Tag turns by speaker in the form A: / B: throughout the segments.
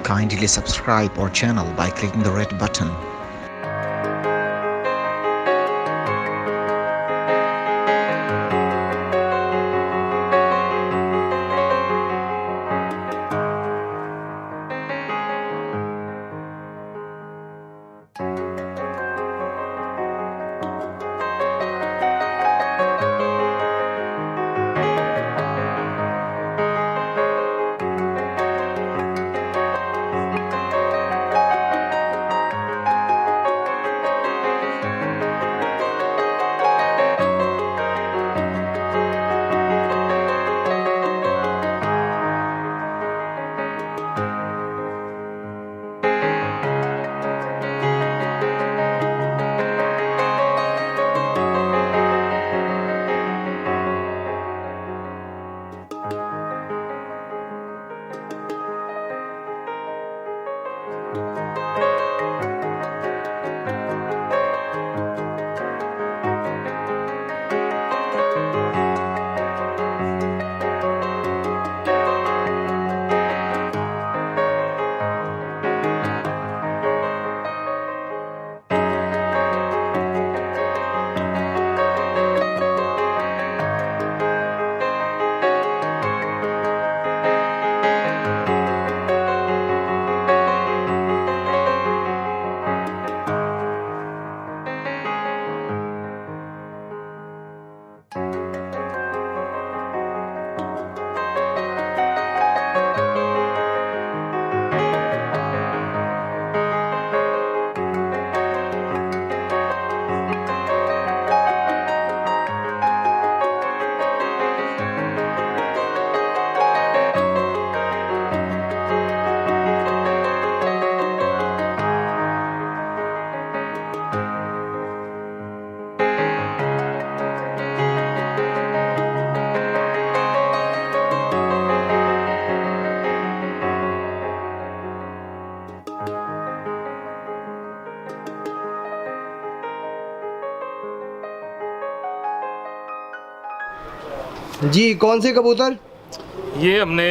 A: Kindly subscribe our channel by clicking the red button.
B: जी, कौन से कबूतर?
C: ये हमने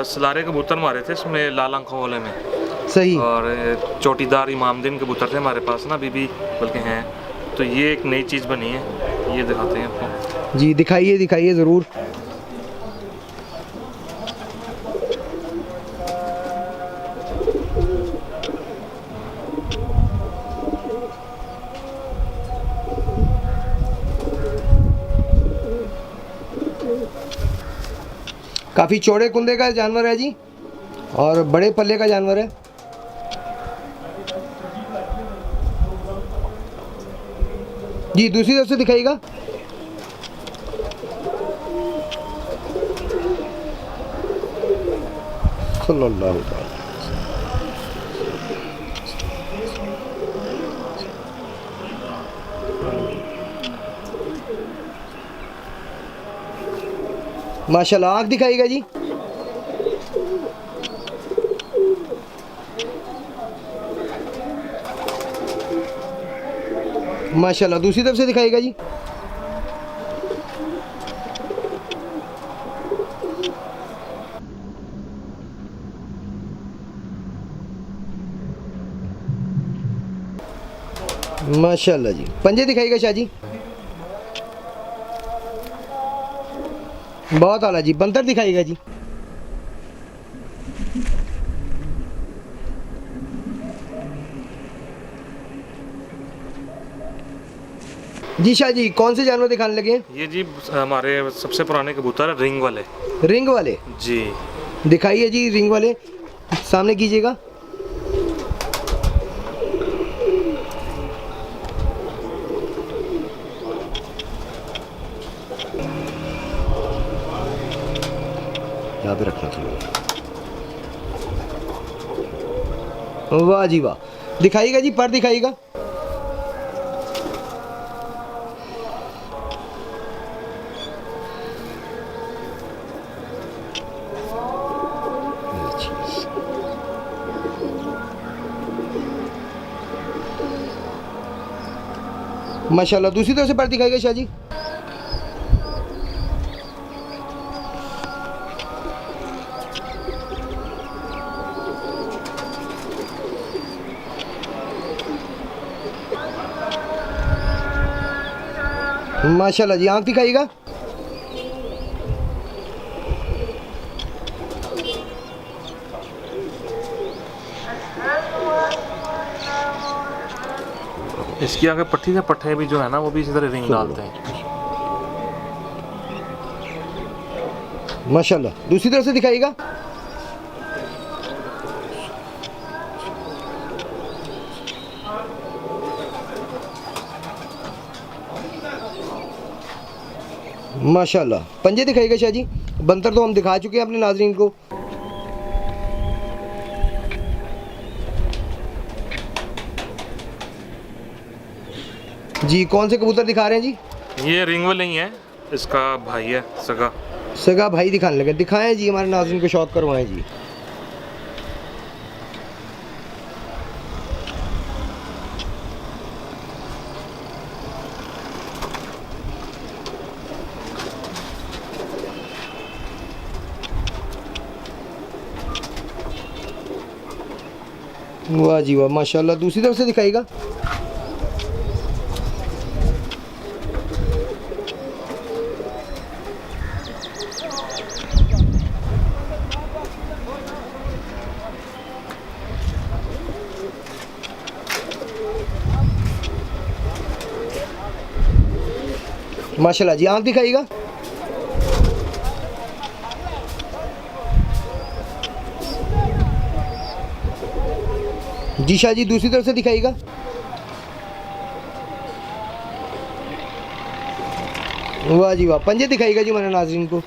C: सलारे कबूतर मारे थे इसमें लाल आंखों वाले में।
B: सही।
C: और चोटीदार इमामदीन कबूतर थे हमारे पास ना, अभी भी बल्कि हैं। तो ये एक नई चीज़ बनी है, ये दिखाते हैं आपको।
B: जी दिखाइए दिखाइए ज़रूर। काफ़ी चौड़े कुंदे का जानवर है जी, और बड़े पल्ले का जानवर है। जी दूसरी तरफ से दिखाइएगा। सल्लल्लाहु अलैहि वसल्लम। माशाल्लाह, आँख दिखाइएगा जी। माशाल्लाह, दूसरी तरफ से दिखाइएगा जी। माशाल्लाह जी, पंजे दिखाइएगा शाह जी। बहुत आला जी, बंतर दिखाइएगा जी। जी शाह जी, कौन से जानवर दिखाने लगे हैं?
C: ये जी हमारे सबसे पुराने कबूतर है, रिंग वाले।
B: रिंग वाले
C: जी
B: दिखाइए जी, रिंग वाले सामने कीजिएगा। यहाँ पे रखना चाहिए। वाह जी वाह, दिखाइएगा जी, पर दिखाइएगा। माशाल्लाह, दूसरी तरफ से पर दिखाइएगा शाह जी। माशाल्लाह जी। आँख दिखाइएगा।
C: इसकी आगे पट्टी से पट्टे भी जो है ना वो भी इसी तरह रिंग डालते हैं।
B: माशाल्लाह। दूसरी तरफ से दिखाइएगा। माशाल्लाह। पंजे दिखाइएगा शाह जी। बंतर तो हम दिखा चुके हैं अपने नाजरीन को। जी कौन से कबूतर दिखा रहे हैं जी?
C: ये रिंग वाले ही है, इसका भाई है सगा।
B: सगा भाई दिखाने लगे। दिखाएं जी, हमारे नाज़रीन को शौक करवाएं जी। वाह जी वाह माशाल्लाह। दूसरी तरफ से दिखाएगा। माशाल्लाह जी। आँख दिखाइएगा। जी शाह जी दूसरी तरफ से दिखाइएगा। वाह जी वाह। पंजे दिखाइएगा जी हमारे नाज़रीन को।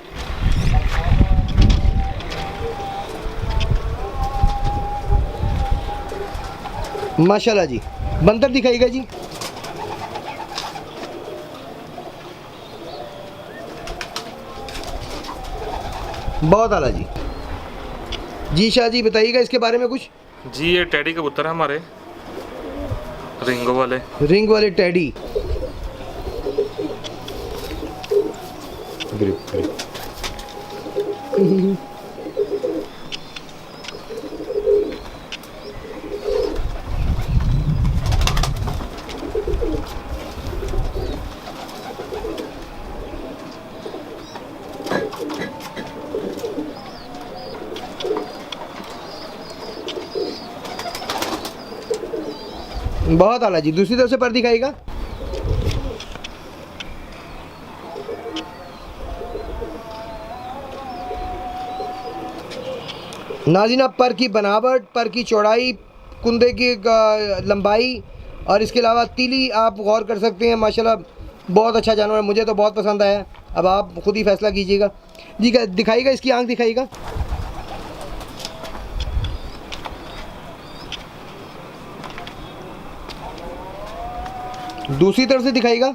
B: माशाल्लाह जी। बंदर दिखाइएगा जी। बहुत आला जी। जी शाह जी बताइएगा इसके बारे में कुछ।
C: जी ये टेडी कबूतर है हमारे, रिंगो वाले।
B: रिंग वाले टेडी। बहुत आला जी। दूसरी तरफ से पर दिखाएगा। नाज़रीन पर की बनावट, पर की चौड़ाई, कुंदे की लंबाई और इसके अलावा तीली आप गौर कर सकते हैं। माशाल्लाह बहुत अच्छा जानवर है, मुझे तो बहुत पसंद आया। अब आप खुद ही फैसला कीजिएगा जी। दिखाइएगा इसकी आंख दिखाइएगा। दूसरी तरफ से दिखाइएगा।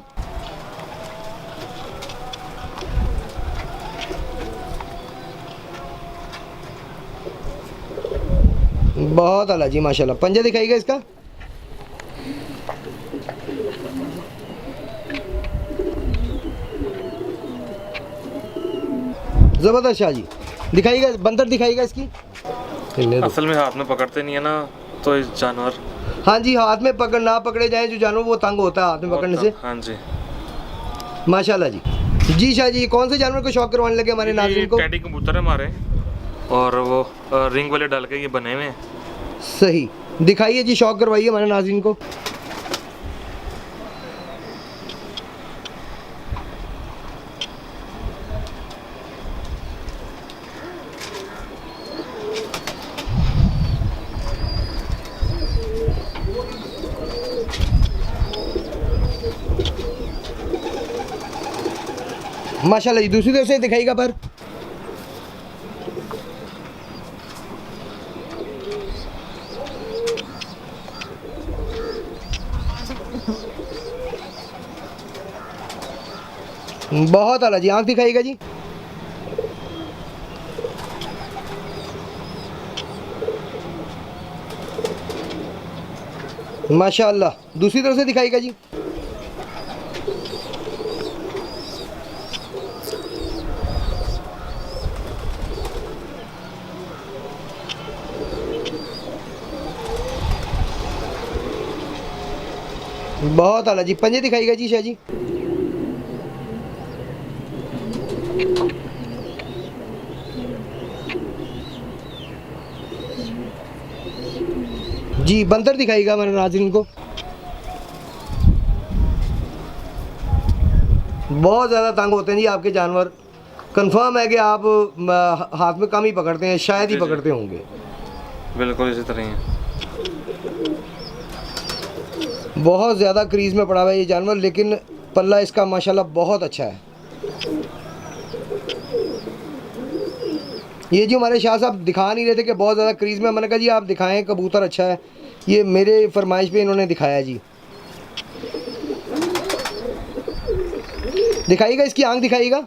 B: बहुत आला जी माशाल्लाह। पंजा दिखाइएगा इसका। ज़बरदस्त शाह जी। दिखाइएगा बंदर दिखाइएगा इसकी।
C: असल में हाथ में पकड़ते नहीं है ना तो इस जानवर।
B: हाँ जी हाथ में पकड़ ना पकड़े जाए जो जानवर वो तंग होता है हाथ में पकड़ने से।
C: हाँ जी
B: माशाल्लाह जी। जी शाह जी कौन से जानवर को शौक करवाने लगे हमारे नाज़रीन को?
C: टेडी कबूतर है हमारे और वो रिंग वाले डाल के ये बने हुए हैं।
B: सही। दिखाइए जी, शौक करवाइए हमारे नाज़रीन को। माशाल्लाह जी। दूसरी तरफ से दिखाइएगा पर। बहुत आला जी। आंख दिखाइएगा जी। माशाल्लाह। दूसरी तरफ से दिखाइएगा जी। बहुत आला जी। पंजे दिखाइएगा जी शाह जी। जी बंदर दिखाइएगा हमारे नाज़रीन को। बहुत ज़्यादा तंग होते हैं जी आपके जानवर। कंफर्म है कि आप हाथ में कम ही पकड़ते हैं, शायद ही
C: जी, जी।
B: पकड़ते होंगे।
C: बिल्कुल इसी तरह ही है।
B: बहुत ज़्यादा क्रीज़ में पड़ा हुआ है ये जानवर, लेकिन पल्ला इसका माशाल्लाह बहुत अच्छा है। ये जो हमारे शाह साहब दिखा नहीं रहे थे कि बहुत ज़्यादा क्रीज़ में, मैंने कहा जी आप दिखाएं कबूतर अच्छा है, ये मेरे फरमाइश पे इन्होंने दिखाया जी। दिखाइएगा इसकी आंख दिखाइएगा।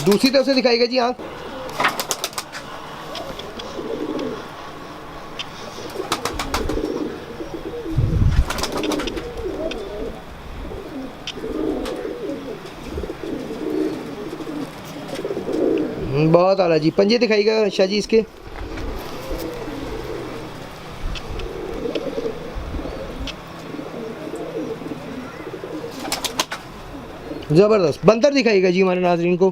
B: दूसरी तरफ से दिखाइएगा जी आंख। बहुत आला जी। पंजे दिखाइएगा शाह जी इसके। ज़बरदस्त। बंदर दिखाइएगा जी हमारे नाज़रीन को।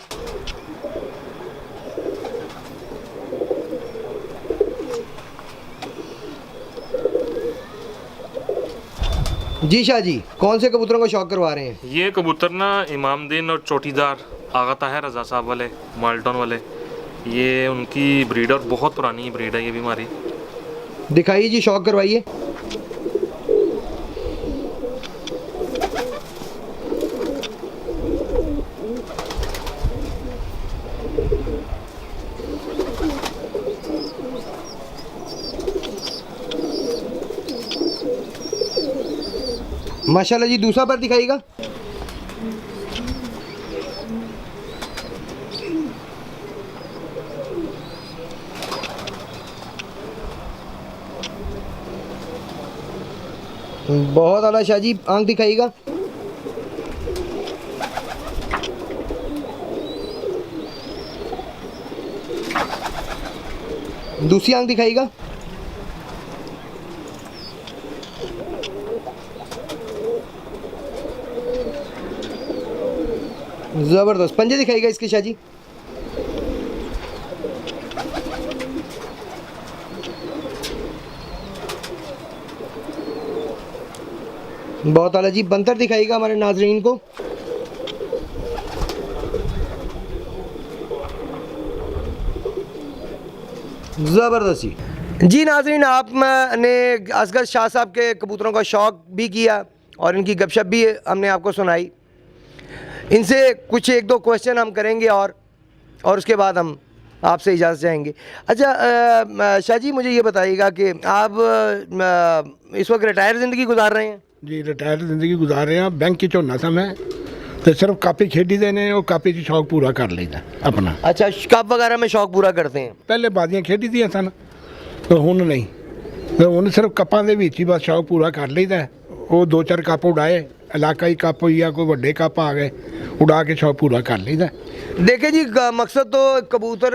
B: जी शाह जी, कौन से कबूतरों का शौक करवा रहे हैं?
C: ये कबूतर ना इमामदीन और चोटीदार आगा ताहिर रज़ा साहब वाले माल्टन वाले, ये उनकी ब्रीड और बहुत पुरानी ब्रीड है ये भी हमारी।
B: दिखाइए जी, शौक करवाइए। माशाल्लाह जी। दूसरा पर दिखाइएगा। बहुत आला शाह जी। आंख दिखाइएगा। दूसरी आंख दिखाइएगा। ज़बरदस्त। पंजे दिखाइएगा इसके शाह जी। बहुत आला जी। बंतर दिखाइएगा हमारे नाजरीन को। ज़बरदस्त जी। नाजरीन, आपने असगर शाह साहब के कबूतरों का शौक़ भी किया और इनकी गपशप भी हमने आपको सुनाई। इनसे कुछ एक दो क्वेश्चन हम करेंगे और उसके बाद हम आपसे इजाज़त चाहेंगे। अच्छा शाह जी, मुझे ये बताइएगा कि आप इस वक्त रिटायर ज़िंदगी गुजार रहे हैं?
D: जी, रिटायर जिंदगी गुजार रहे हैं। बैंक की झोना था मैं तो सिर्फ कापी खेडी देने और कापी की शौक पूरा कर लेता अपना।
B: अच्छा, कप वगैरह में शौक पूरा करते हैं?
D: पहले बाजियां खेडी दी सन तो हुन नहीं, तो हुन सिर्फ कप्पां दे विच ही बस शौक पूरा कर लेता। वो दो चार कप उड़ाए, इलाकाई कप या कोई बड़े कप आ गए, उड़ा के शौक पूरा कर लेता।
B: देखिए जी, मकसद तो कबूतर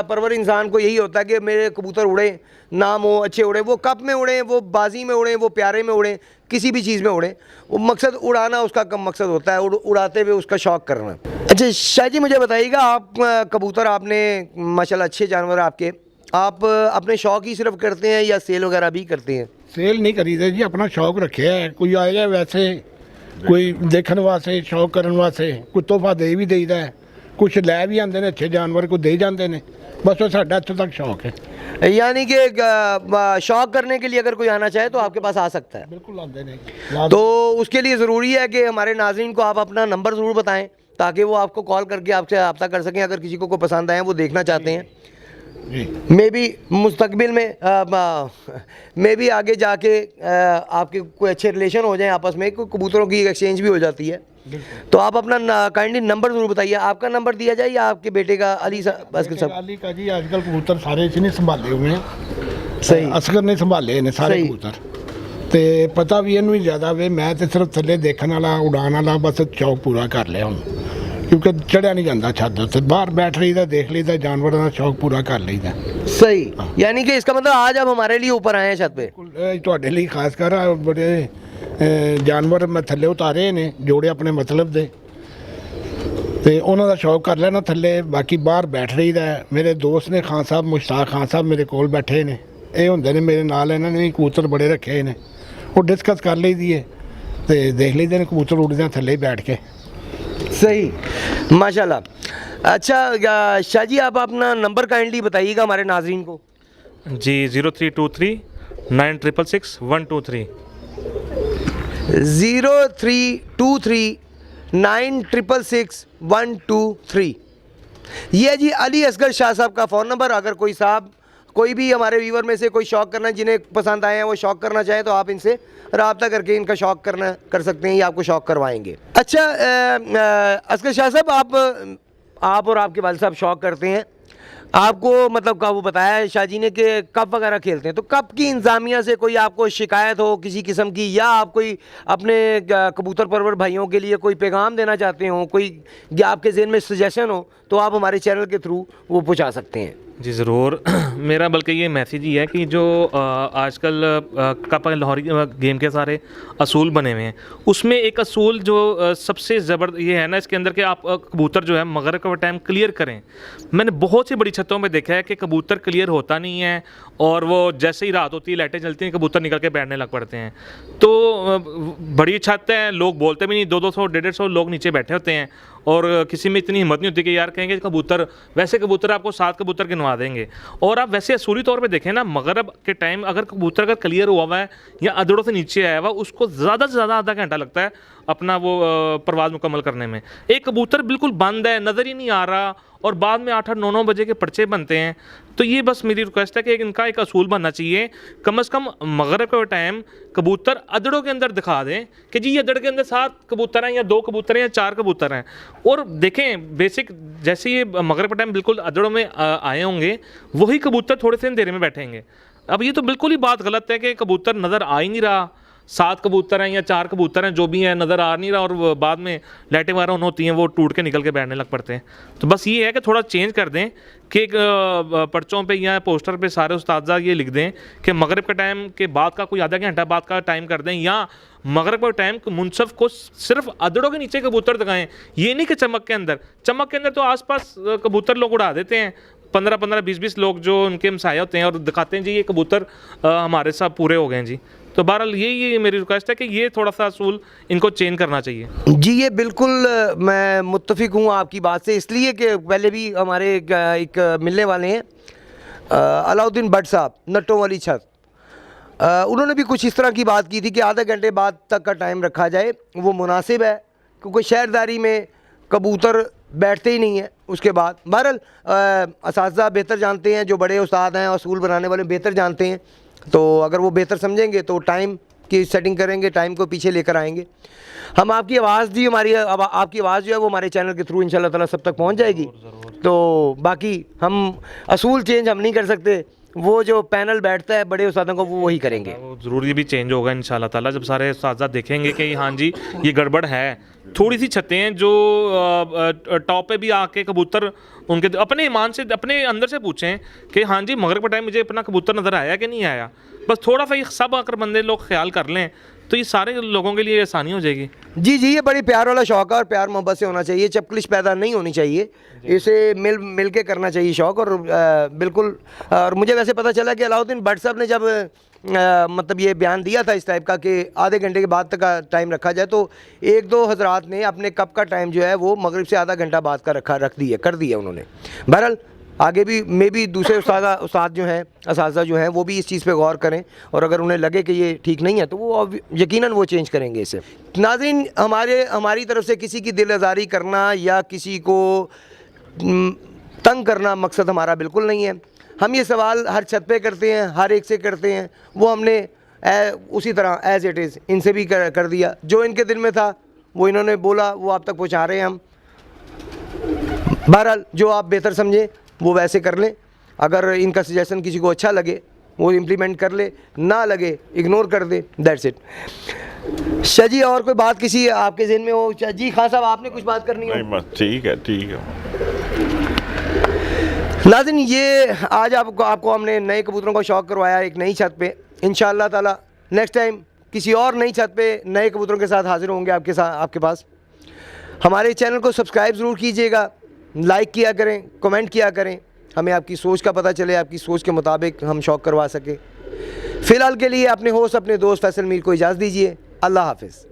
B: परवर इंसान को यही होता है कि मेरे कबूतर उड़े, नाम हो, अच्छे उड़े, वो कप में उड़े, वो बाजी में उड़े, वो प्यारे में उड़े, किसी भी चीज़ में उड़े। वो मकसद उड़ाना उसका कम मकसद होता है, उड़ाते हुए उसका शौक़ करना। अच्छा शाह जी, मुझे बताइएगा, आप कबूतर आपने माशाल्लाह अच्छे जानवर आपके, आप अपने शौक़ ही सिर्फ करते हैं या सेल वगैरह भी करते हैं?
D: सेल नहीं करीदे जी, अपना शौक रखे है। कोई आएगा वैसे, कोई देखने वास्ते, शौक करने वास्ते, कोई तोहफा दे भी देईदा है, कुछ लै भी आते हैं अच्छे जानवर को दे जाते हैं। बस वो साढ़ा इत्थों तक शौक है।
B: यानी कि शौक़ करने के लिए अगर कोई आना चाहे तो आपके पास आ सकता है?
D: बिल्कुल आते हैं।
B: तो उसके लिए ज़रूरी है कि हमारे नाज़रीन को आप अपना नंबर ज़रूर बताएं ताकि वो आपको कॉल करके आपसे रब्ता कर सकें अगर किसी को पसंद आए, वो देखना चाहते हैं। मे भी मुस्तकबिल में भी आगे जाके आपके कोई अच्छे रिलेशन हो जाएं आपस में, कोई कबूतरों की एक्सचेंज भी हो जाती है। तो आप अपना काइंडली नंबर ज़रूर बताइए। आपका नंबर दिया जाए या आपके बेटे का? अली साहब
D: अली का जी, आजकल कबूतर सारे इसी ने संभाले हुए हैं।
B: सही,
D: असगर ने संभाले ने सारे
B: सही।
D: कबूतर, ते पता भी इनू ही ज़्यादा वे। मैं तो सिर्फ थले देखने वाला, उड़ान वाला, बस शौक पूरा कर लिया हूँ। क्योंकि चढ़िया नहीं जाता छत उत्ते, बाहर बैठ रहीदा, देख लीदा, जानवरों का शौक पूरा कर लीदा।
B: सही, यानी कि इसका मतलब आज आप हमारे लिए ऊपर आए हैं छत पे।
D: ਤੁਹਾਡੇ ਲਈ ਖਾਸ ਕਰ ਬੜੇ ਜਾਨਵਰ ਮੈਂ ਥੱਲੇ ਉਤਾਰੇ ਨੇ, ਜੋੜੇ ਆਪਣੇ ਮਤਲਬ ਦੇ, ਤੇ ਉਹਨਾਂ ਦਾ ਸ਼ੌਕ ਕਰ ਲੈਣਾ ਥੱਲੇ, ਬਾਕੀ ਬਾਹਰ ਬੈਠ ਰਹੀਦਾ। ਮੇਰੇ ਦੋਸਤ ਨੇ ਖਾਨ ਸਾਹਿਬ, ਮੁਸ਼ਤਾਕ ਖਾਨ ਸਾਹਿਬ ਮੇਰੇ ਕੋਲ ਬੈਠੇ ਨੇ, ਇਹ ਹੁੰਦੇ ਨੇ ਮੇਰੇ ਨਾਲ, ਇਹਨਾਂ ਨੇ ਵੀ ਕਬੂਤਰ ਬੜੇ ਰੱਖੇ ਨੇ, ਉਹ ਡਿਸਕਸ ਕਰ ਲਈਦੀ ਹੈ ਤੇ ਦੇਖ ਲਈਦੇ ਨੇ ਕਬੂਤਰ ਉੱਡਦੇ ਥੱਲੇ ਬੈਠ ਕੇ।
B: सही, माशाल्लाह। अच्छा शाह जी, आप अपना नंबर काइंडली बताइएगा हमारे नाजरीन को।
C: जी 0323 9666 123।
B: 0323 9666 123। ये जी अली असगर शाह साहब का फ़ोन नंबर। अगर कोई साहब, कोई भी हमारे व्यूवर में से कोई शौक़ करना, जिन्हें पसंद आए हैं वो शौक़ करना चाहें, तो आप इनसे रब्ता करके इनका शौक़ कर सकते हैं, ये आपको शौक़ करवाएंगे। अच्छा असगर शाह साहब, आप और आपके वालिद साहब शौक़ करते हैं, आपको मतलब का वो बताया है शाह जी ने कि कप वगैरह खेलते हैं, तो कप की इंतज़ामिया से कोई आपको शिकायत हो किसी किस्म की, या आप कोई अपने कबूतर परवर भाइयों के लिए कोई पैगाम देना चाहते हो, कोई आपके ज़हन में सजेशन हो, तो आप हमारे चैनल के थ्रू वो पहुँचा सकते हैं।
C: जी ज़रूर। मेरा बल्कि ये मैसेज ही है कि जो आजकल कप लाहौरी गेम के सारे असूल बने हुए हैं, उसमें एक असूल जो सबसे ये है ना इसके अंदर कि आप कबूतर जो है मगरिब का टाइम क्लियर करें। मैंने बहुत सी बड़ी छतों में देखा है कि कबूतर क्लियर होता नहीं है, और वो जैसे ही रात होती है, लाइटें जलती हैं, कबूतर निकल के बैठने लग पड़ते हैं। तो बड़ी छत है, लोग बोलते भी नहीं, 200 150 लोग नीचे बैठे होते हैं, और किसी में इतनी हिम्मत नहीं होती कि यार कहेंगे कबूतर, वैसे कबूतर आपको 7 कबूतर गिनवा देंगे। और आप वैसे असूली तौर पे देखें ना, मगरिब के टाइम अगर कबूतर अगर क्लियर हुआ है या अधड़ों से नीचे आया हुआ, उसको ज़्यादा से ज़्यादा आधा घंटा लगता है अपना वो परवाज़ मुकम्मल करने में। एक कबूतर बिल्कुल बंद है, नज़र ही नहीं आ रहा, और बाद में 8-8 9-9 बजे के पर्चे बनते हैं। तो ये बस मेरी रिक्वेस्ट है कि इनका एक असूल बनना चाहिए, कम से कम मगरिब का टाइम कबूतर अदड़ों के अंदर दिखा दें कि जी ये अदड़ के अंदर 7 कबूतर हैं, या 2 कबूतर हैं, या 4 कबूतर हैं। और देखें बेसिक जैसे ये मगरिब का टाइम बिल्कुल अदड़ों में आए होंगे, वही कबूतर थोड़े से देर में बैठेंगे। अब ये तो बिल्कुल ही बात गलत है कि कबूतर नज़र आ ही नहीं रहा, 7 कबूतर हैं या 4 कबूतर हैं, जो भी है नज़र आ नहीं रहा, और बाद में लाइटें वगैरह ऑन होती हैं, वो टूट के निकल के बैठने लग पड़ते हैं। तो बस ये है कि थोड़ा चेंज कर दें कि पर्चों पे या पोस्टर पे सारे उस्ताद ये लिख दें कि मगरिब के टाइम के बाद का कोई आधा घंटा बाद का टाइम कर दें, या मगरिब का टाइम मुनसफ को सिर्फ अदड़ों के नीचे कबूतर दिखाएं। ये नहीं कि चमक के अंदर तो आसपास कबूतर लोग उड़ा देते हैं, 15-15 20-20 लोग जो उनके हमसाए होते हैं, और दिखाते हैं जी ये कबूतर हमारे साथ पूरे हो गए हैं जी। तो बहरहाल यही मेरी रिक्वेस्ट है कि ये थोड़ा सा असूल इनको चेंज करना चाहिए।
B: जी ये बिल्कुल मैं मुत्तफिक हूँ आपकी बात से, इसलिए कि पहले भी हमारे एक मिलने वाले हैं अलाउद्दीन भट्ट साहब, नट्टों वाली छत, उन्होंने भी कुछ इस तरह की बात की थी कि आधे घंटे बाद तक का टाइम रखा जाए, वो मुनासिब है, क्योंकि शहरदारी में कबूतर बैठते ही नहीं है उसके बाद। बहरहाल असातिज़ा बेहतर जानते हैं, जो बड़े उस्ताद हैं, असूल बनाने वाले बेहतर जानते हैं, तो अगर वो बेहतर समझेंगे तो टाइम की सेटिंग करेंगे, टाइम को पीछे लेकर आएंगे। हम आपकी आवाज़ जी, आपकी आवाज़ जो है वो हमारे चैनल के थ्रू इंशाल्लाह ताला सब तक पहुंच जाएगी। तो बाकी हम असूल चेंज हम नहीं कर सकते, वो जो पैनल बैठता है बड़े उस्तादों को, वो वही करेंगे।
C: वो ज़रूर ये भी चेंज होगा इंशाल्लाह ताला, जब सारे उस्ताद देखेंगे कि हाँ जी ये गड़बड़ है। थोड़ी सी छतें हैं जो टॉप पे भी आके कबूतर उनके अपने ईमान से, अपने अंदर से पूछें कि हाँ जी मगरिब का टाइम मुझे अपना कबूतर नज़र आया कि नहीं आया। बस थोड़ा सा ये सब अगर बंदे लोग ख्याल कर लें तो ये सारे लोगों के लिए आसानी हो जाएगी।
B: जी जी, ये बड़ी प्यार वाला शौक़ है, और प्यार मोहब्बत से होना चाहिए, चपकलिश पैदा नहीं होनी चाहिए, इसे मिल के करना चाहिए शौक़। और बिल्कुल, और मुझे वैसे पता चला कि अलाउद्दीन भट्ट साहब ने जब मतलब ये बयान दिया था इस टाइप का कि आधे घंटे के बाद तक का टाइम रखा जाए, तो 1-2 हज़रात ने अपने कप का टाइम जो है वो मगरिब से आधा घंटा बाद का कर दिया उन्होंने। बहरहाल आगे भी मे भी दूसरे उस्ताद जो हैं, असातिज़ा जो हैं, वो भी इस चीज़ पे गौर करें, और अगर उन्हें लगे कि ये ठीक नहीं है तो वो यकीनन वो चेंज करेंगे इसे। नाज़रीन, हमारी तरफ से किसी की दिल आज़ारी करना या किसी को तंग करना मकसद हमारा बिल्कुल नहीं है। हम ये सवाल हर छत पे करते हैं, हर एक से करते हैं, वो हमने उसी तरह एज़ इट इज़ इनसे भी कर दिया, जो इनके दिल में था वो इन्होंने बोला, वो आप तक पहुँचा रहे हैं हम। बहरहाल जो आप बेहतर समझें वो वैसे कर लें, अगर इनका सजेशन किसी को अच्छा लगे वो इम्प्लीमेंट कर ले, ना लगे इग्नोर कर दे, दैट्स इट। शाह जी और कोई बात किसी आपके जहन में हो? जी खान साहब आपने कुछ बात करनी हो?
E: नहीं बस ठीक है
B: नाज़रीन ये आज आपको हमने नए कबूतरों का शौक़ करवाया एक नई छत पे। इंशाअल्लाह ताला नेक्स्ट टाइम किसी और नई छत पे नए कबूतरों के साथ हाज़िर होंगे आपके पास। हमारे चैनल को सब्सक्राइब ज़रूर कीजिएगा, लाइक किया करें, कमेंट किया करें, हमें आपकी सोच का पता चले, आपकी सोच के मुताबिक हम शौक़ करवा सकें। फ़िलहाल के लिए अपने होस्ट अपने दोस्त फैसल मीर को इजाज़त दीजिए। अल्लाह हाफ़िज़।